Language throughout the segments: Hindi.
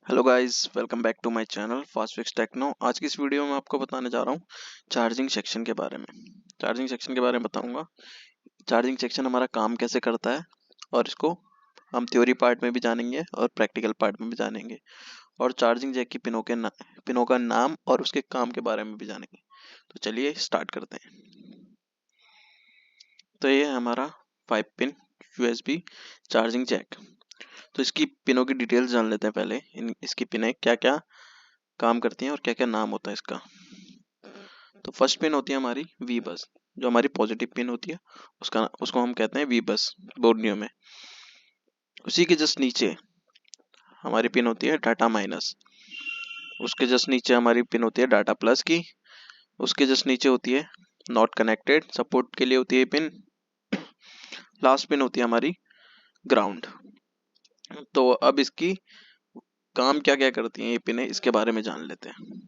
Hello guys, welcome back to my channel Fast Fix Techno. आज की इस वीडियो में आपको बताने जा रहा हूँ चार्जिंग सेक्शन के बारे में। चार्जिंग सेक्शन के बारे में बताऊंगा चार्जिंग सेक्शन हमारा काम कैसे करता है, और इसको हम थ्योरी पार्ट में भी जानेंगे और प्रैक्टिकल पार्ट में भी जानेंगे, और चार्जिंग जैक की पिनों का नाम और उसके काम के बारे में भी जानेंगे। तो चलिए स्टार्ट करते हैं। तो ये है हमारा 5 पिन USB चार्जिंग जैक। तो इसकी पिनों की डिटेल्स जान लेते हैं पहले। इसकी पिनें क्या क्या काम करती हैं और क्या क्या नाम होता है इसका। तो फर्स्ट पिन होती है हमारी वी बस, जो हमारी पॉजिटिव पिन होती है उसको हम कहते हैं वी बस बोर्नियो में। उसी के जस्ट नीचे हमारी पिन होती है डाटा माइनस। उसके जस्ट नीचे हमारी पिन होती है डाटा प्लस की। उसके जस्ट नीचे होती है नॉट कनेक्टेड, सपोर्ट के लिए होती है पिन। लास्ट पिन होती है हमारी ग्राउंड। तो अब इसकी काम क्या क्या करती हैं ये पिनें, इसके बारे में जान लेते हैं।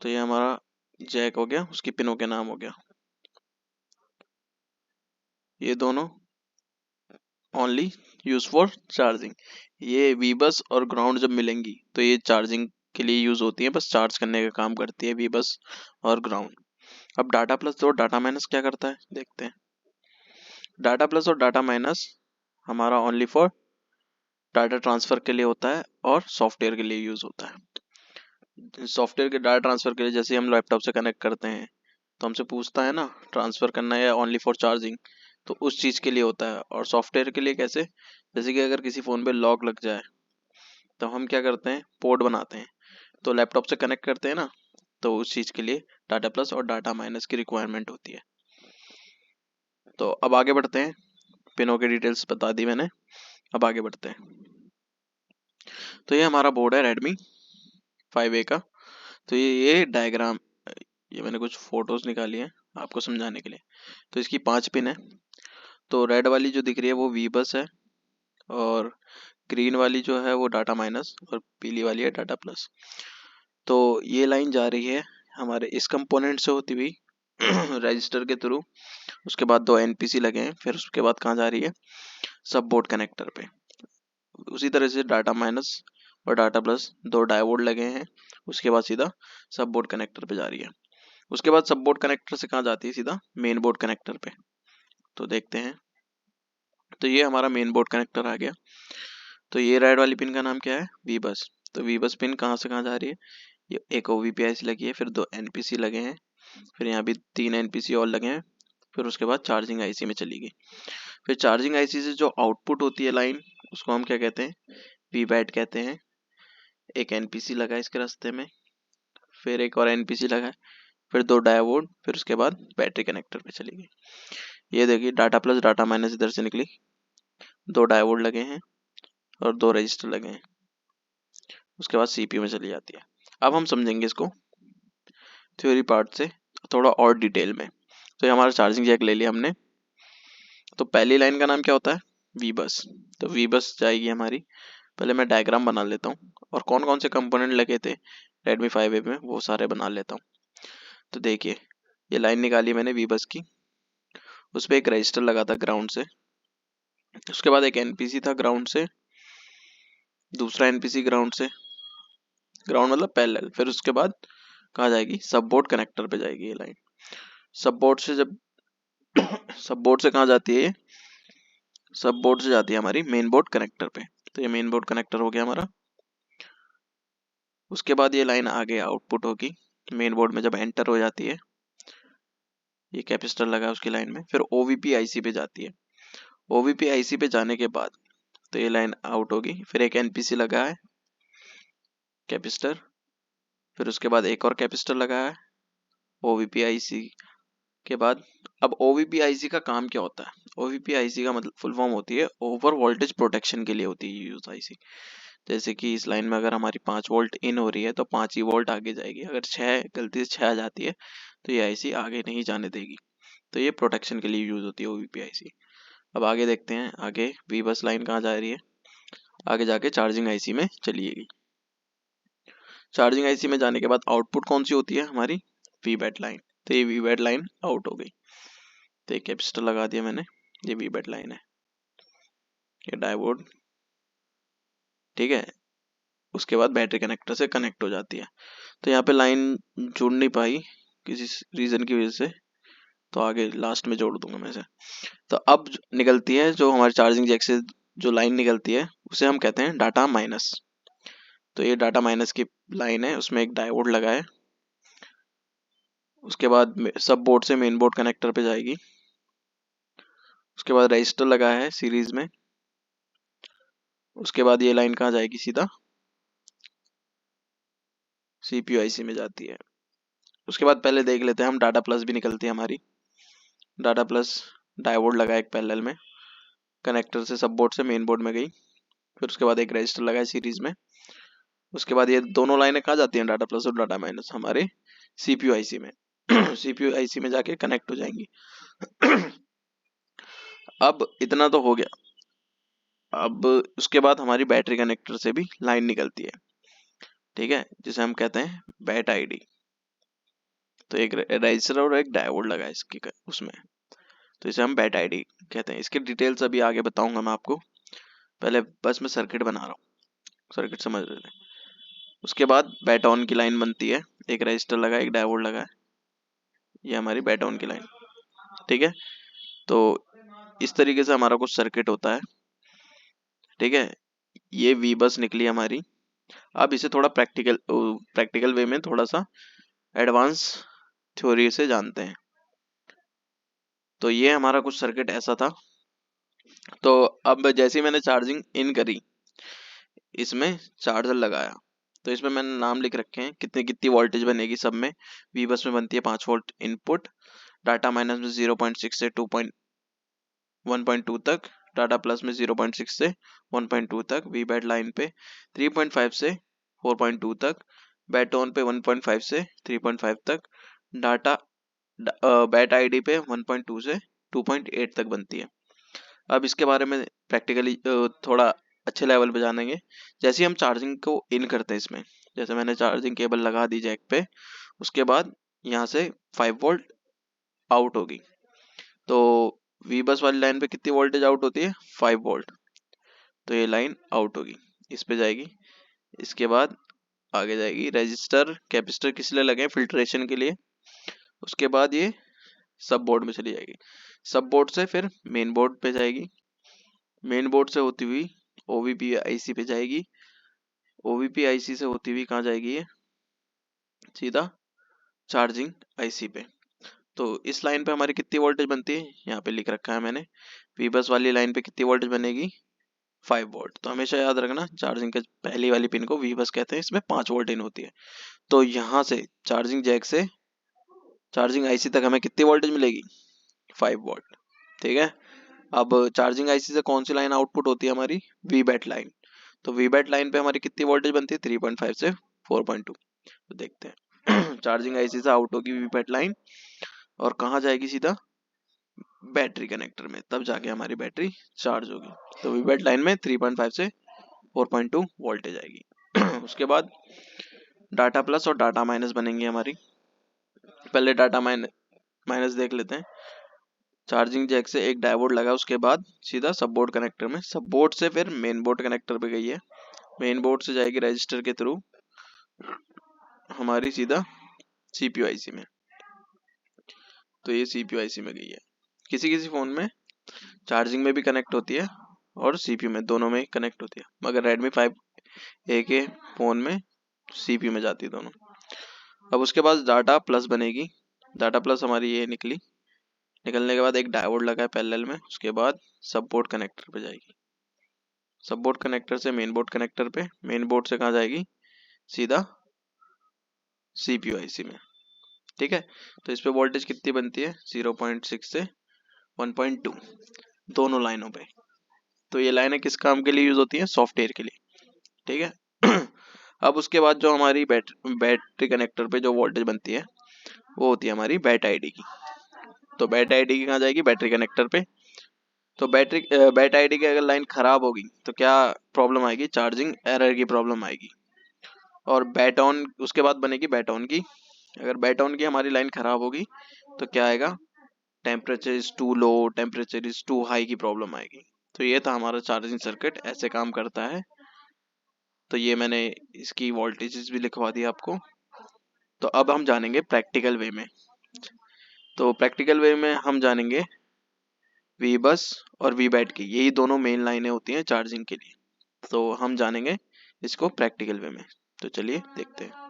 तो ये हमारा जैक हो गया, उसकी पिनों के नाम हो गया। ये दोनों ओनली यूज फॉर चार्जिंग। ये वी बस और ग्राउंड जब मिलेंगी तो ये चार्जिंग के लिए यूज होती है, बस चार्ज करने का काम करती है वी बस और ग्राउंड। अब डाटा प्लस और डाटा माइनस क्या करता है देखते हैं। डाटा प्लस और डाटा माइनस हमारा ओनली फॉर डाटा ट्रांसफर के लिए होता है और सॉफ्टवेयर के लिए यूज होता है। सॉफ्टवेयर के डाटा ट्रांसफर के लिए जैसे हम लैपटॉप से कनेक्ट करते हैं तो हमसे पूछता है ना ट्रांसफर करना है या ओनली फॉर चार्जिंग, तो उस चीज के लिए होता है। और सॉफ्टवेयर के लिए कैसे, जैसे कि अगर किसी फोन पे लॉक लग जाए तो हम क्या करते हैं, पोर्ट बनाते हैं, तो लैपटॉप से कनेक्ट करते हैं ना, तो उस चीज के लिए डाटा प्लस और डाटा माइनस की रिक्वायरमेंट होती है। तो अब आगे बढ़ते हैं, पिनों की डिटेल्स बता दी मैंने, अब आगे बढ़ते हैं। तो ये हमारा बोर्ड है रेडमी 5A का। तो ये डायग्राम, ये मैंने कुछ फोटोज निकाली हैं आपको समझाने के लिए। तो इसकी 5 पिन है। तो रेड वाली जो दिख रही है वो वी बस है, और ग्रीन वाली जो है वो डाटा माइनस, और पीली वाली है डाटा प्लस। तो ये लाइन जा रही है हमारे इस कंपोनेंट से होती हुई रजिस्टर के थ्रू। उसके बाद 2 एनपीसी लगे हैं, फिर उसके बाद कहाँ जा रही है, सब बोर्ड कनेक्टर पे। उसी तरह से डाटा माइनस और डाटा प्लस 2 डायोड लगे हैं, उसके बाद सीधा सब बोर्ड कनेक्टर पे जा रही है। उसके बाद सब बोर्ड कनेक्टर से कहाँ जाती है, सीधा मेन बोर्ड कनेक्टर पे। तो देखते हैं। तो ये हमारा मेन बोर्ड कनेक्टर आ गया। तो ये रेड वाली पिन का नाम क्या है, वी बस। तो वी बस पिन कहाँ से कहाँ जा रही है, ये एक OVPIC लगी है, फिर 2 NPC लगे हैं, फिर यहाँ भी 3 NPC और लगे हैं, फिर उसके बाद चार्जिंग आईसी में चली गई। फिर चार्जिंग आईसी से जो आउटपुट होती है लाइन, उसको हम क्या कहते हैं, वीबैट कहते हैं। एक NPC लगा है इसके रास्ते में, फिर एक और NPC लगा है, फिर 2 डायोड, फिर उसके बाद बैटरी कनेक्टर पे चली गई। ये देखिए डाटा प्लस डाटा माइनस इधर से निकली, 2 डायोड लगे हैं और 2 रजिस्टर लगे हैं, उसके बाद CPU में चली जाती है। अब हम समझेंगे इसको थ्योरी पार्ट से थोड़ा और डिटेल में। तो ये हमारा चार्जिंग जैक ले लिया हमने। तो पहली लाइन का नाम क्या होता है, वी बस। तो वी बस जाएगी हमारी, पहले मैं डायग्राम बना लेता हूँ और कौन कौन से कंपोनेंट लगे थे रेडमी 5A में वो सारे बना लेता हूँ। तो देखिए, ये लाइन निकाली मैंने वी बस की, उस पर एक रजिस्टर लगा था ग्राउंड से, उसके बाद एक एनपीसी था ग्राउंड से, दूसरा एनपीसी ग्राउंड से, ग्राउंड मतलब पैरेलल, फिर उसके बाद कहाँ जाएगी, सब बोर्ड कनेक्टर पे जाएगी ये लाइन। सब बोर्ड से जब सब बोर्ड से कहाँ जाती है, ये सब बोर्ड से जाती है हमारी मेन बोर्ड कनेक्टर पे। तो ये मेन बोर्ड कनेक्टर हो गया हमारा। उसके बाद ये लाइन आगे आउटपुट होगी, मेन बोर्ड में जब एंटर हो जाती है, ये कैपेसिटर लगा है उसकी लाइन में, फिर ओवीपी आईसी पे जाती है। ओवीपी आईसी पे जाने के बाद तो ये लाइन आउट होगी, फिर एक एनपीसी लगा है कैपेसिटर, फिर उसके बाद एक और कैपेसिटर लगा है ओवीपी आईसी के बाद। अब ओवीपी आईसी का काम क्या होता है, ओवीपी आईसी का मतलब फुल फॉर्म होती है ओवर वोल्टेज प्रोटेक्शन के लिए होती है यूज आईसी। जैसे कि इस लाइन में अगर हमारी 5 वोल्ट इन हो रही है तो 5 ही वोल्ट आगे जाएगी, अगर 6 गलती से 6 आ जाती है तो ये आईसी आगे नहीं जाने देगी। तो ये प्रोटेक्शन के लिए यूज होती है ओवीपी आईसी। अब आगे देखते हैं, आगे वी बस लाइन कहाँ जा रही है, आगे जाके चार्जिंग आईसी में चलिएगी। चार्जिंग आईसी में जाने के बाद आउटपुट कौन सी होती है हमारी, वीबैट लाइन। तो ये वीबैट लाइन आउट हो गई। तो एक कैपेसिटर लगा दिया मैंने, ये वीबैट लाइन है, ये डायोड, ठीक है। उसके बाद बैटरी कनेक्टर से कनेक्ट हो जाती है। तो यहाँ पे लाइन जुड़ नहीं पाई किसी रीज़न की वजह से, तो आगे लास्ट में जोड़ दूंगा मैं इसे। तो अब निकलती है जो हमारे चार्जिंग जैक से जो लाइन निकलती है उसे हम कहते हैं डाटा माइनस। तो ये डाटा माइनस की लाइन है, उसमें एक डायोड लगा है। उसके बाद सब बोर्ड से मेन बोर्ड कनेक्टर पे जाएगी। उसके बाद रजिस्टर लगा है सीरीज में। उसके बाद ये लाइन कहाँ जाएगी, सीधा CPU IC में जाती है। उसके बाद पहले देख लेते हैं हम, डाटा प्लस भी निकलती है हमारी। डाटा प्लस डायोड लगा है एक पैरेलल में, कनेक्टर से सब बोर्ड से मेन बोर्ड में गई। फिर उसके बाद एक रजिस्टर लगा है सीरीज में। उसके बाद ये दोनों लाइनें कहाँ जाती हैं, डाटा प्लस और डाटा माइनस, हमारे CPU IC में। CPU IC में जाके कनेक्ट हो जाएंगी। अब इतना तो हो गया। अब उसके बाद हमारी बैटरी कनेक्टर से भी लाइन निकलती है, ठीक है, जिसे हम कहते हैं बैट आईडी। तो एक रजिस्टर और एक डायोड लगा है इसकी उसमें, तो इसे हम बैट आईडी कहते हैं। इसकी डिटेल्स अभी आगे बताऊंगा मैं आपको, पहले बस मैं सर्किट बना रहा हूँ, सर्किट समझ लेते हैं। उसके बाद बैट ऑन की लाइन बनती है, एक रजिस्टर लगा है, एक डायोड लगा है, ये हमारी बैट ऑन की लाइन, ठीक है। तो इस तरीके से हमारा कुछ सर्किट होता है, ठीक है। ये वी बस निकली हमारी। अब इसे थोड़ा प्रैक्टिकल वे में थोड़ा सा एडवांस थ्योरी से जानते हैं। तो ये हमारा कुछ सर्किट ऐसा था। तो अब जैसे ही मैंने चार्जिंग इन करी, इसमें चार्जर लगाया, तो इसमें मैंने नाम लिख रखे हैं कितनी कितनी वोल्टेज बनेगी सब में। वी बस में बनती है 5 वोल्ट इनपुट, डाटा माइनस में 0.6 से 1.2 तक, डाटा प्लस में 0.6 से 1.2 तक, वी बैट लाइन पे 3.5 से 4.2 तक, बैट ऑन पे 1.5 से 3.5 तक, डाटा बैट आईडी पे 1.2 से 2.8 तक बनती है। अब इसके बारे में प्रैक्टिकली थोड़ा अच्छे लेवल पे जानेंगे। जैसे ही हम चार्जिंग को इन करते हैं इसमें, जैसे मैंने चार्जिंग केबल लगा दी जैक पे, उसके बाद यहाँ से 5 वोल्ट आउट होगी। तो वी बस वाली लाइन पे कितनी वोल्टेज आउट होती है, 5 वोल्ट। तो ये लाइन आउट होगी, इस पे जाएगी। इसके बाद आगे जाएगी, रजिस्टर कैपेसिटर किस लिए लगे, फिल्ट्रेशन के लिए। उसके बाद ये सब बोर्ड में चली जाएगी, सब बोर्ड से फिर मेन बोर्ड पे जाएगी, मेन बोर्ड से होती हुई OVP IC पे जाएगी, OVP IC से होती हुई कहाँ जाएगी, ये सीधा चार्जिंग IC पे। तो इस लाइन पे हमारी कितनी वोल्टेज बनती है, यहाँ पे लिख रखा है मैंने। वी बस वाली लाइन पे कितनी वोल्टेज बनेगी, 5 वोल्ट। तो हमेशा याद रखना, चार्जिंग के पहली वाली पिन को वी बस कहते हैं, इसमें 5 वोल्ट इन होती है। तो यहाँ से चार्जिंग जैक से चार्जिंग IC तक हमें कितनी वोल्टेज मिलेगी, 5 वोल्ट, ठीक है। अब चार्जिंग IC से कौन सी लाइन आउटपुट होती है हमारी, वी बैट लाइन। तो वी बैट लाइन पे हमारी कितनी वोल्टेज बनती है, 3.5 से 4.2। तो देखते हैं। चार्जिंग IC से आउट होगी वी बैट लाइन और कहाँ जाएगी, सीधा बैटरी कनेक्टर में, तब जाके हमारी बैटरी चार्ज होगी। तो वी बैट लाइन में 3.5 से 4.2 वोल्टेज आएगी। उसके बाद डाटा प्लस और डाटा माइनस बनेंगी हमारी। पहले डाटा माइनस देख लेते हैं। चार्जिंग जैक से एक डायोड लगा, उसके बाद सीधा सब बोर्ड कनेक्टर में, सब बोर्ड से फिर मेन बोर्ड कनेक्टर पे गई है, मेन बोर्ड से जाएगी रजिस्टर के थ्रू हमारी सीधा CPU IC में। तो ये CPU IC में गई है। किसी किसी फोन में चार्जिंग में भी कनेक्ट होती है और CPU में, दोनों में कनेक्ट होती है, मगर Redmi 5A के फोन में CPU में जाती है दोनों। अब उसके बाद डाटा प्लस बनेगी। डाटा प्लस हमारी ये निकली, निकलने के बाद एक डायोड लगा है पैरेलल में, उसके बाद सब बोर्ड कनेक्टर पे जाएगी, सब बोर्ड कनेक्टर से मेन बोर्ड कनेक्टर पे, मेन बोर्ड से कहाँ जाएगी, सीधा CPU IC में, ठीक है। तो इस पे वोल्टेज कितनी बनती है, 0.6 से 1.2 दोनों लाइनों पे। तो ये लाइनें किस काम के लिए यूज होती हैं, सॉफ्टवेयर के लिए, ठीक है। अब उसके बाद जो हमारी बैटरी कनेक्टर पे जो वोल्टेज बनती है वो होती है हमारी बैट आईडी की। तो बैट आईडी की कहाँ जाएगी, बैटरी कनेक्टर पे। तो बैट आईडी की अगर लाइन खराब होगी तो क्या प्रॉब्लम आएगी, चार्जिंग एरर की प्रॉब्लम आएगी। और बैट ऑन उसके बाद बनेगी बैट ऑन की। अगर बैट ऑन की हमारी लाइन खराब होगी तो क्या आएगा, temperature is too low, temperature is too high की प्रॉब्लम आएगी। तो ये था हमारा चार्जिंग सर्किट, ऐसे काम करता है। तो ये मैंने इसकी वोल्टेजेस भी लिखवा दी आपको। तो अब हम जानेंगे प्रैक्टिकल वे में। तो प्रैक्टिकल वे में हम जानेंगे वी बस और वी बैट की, यही दोनों मेन लाइनें होती हैं चार्जिंग के लिए। तो हम जानेंगे इसको प्रैक्टिकल वे में। तो चलिए देखते हैं।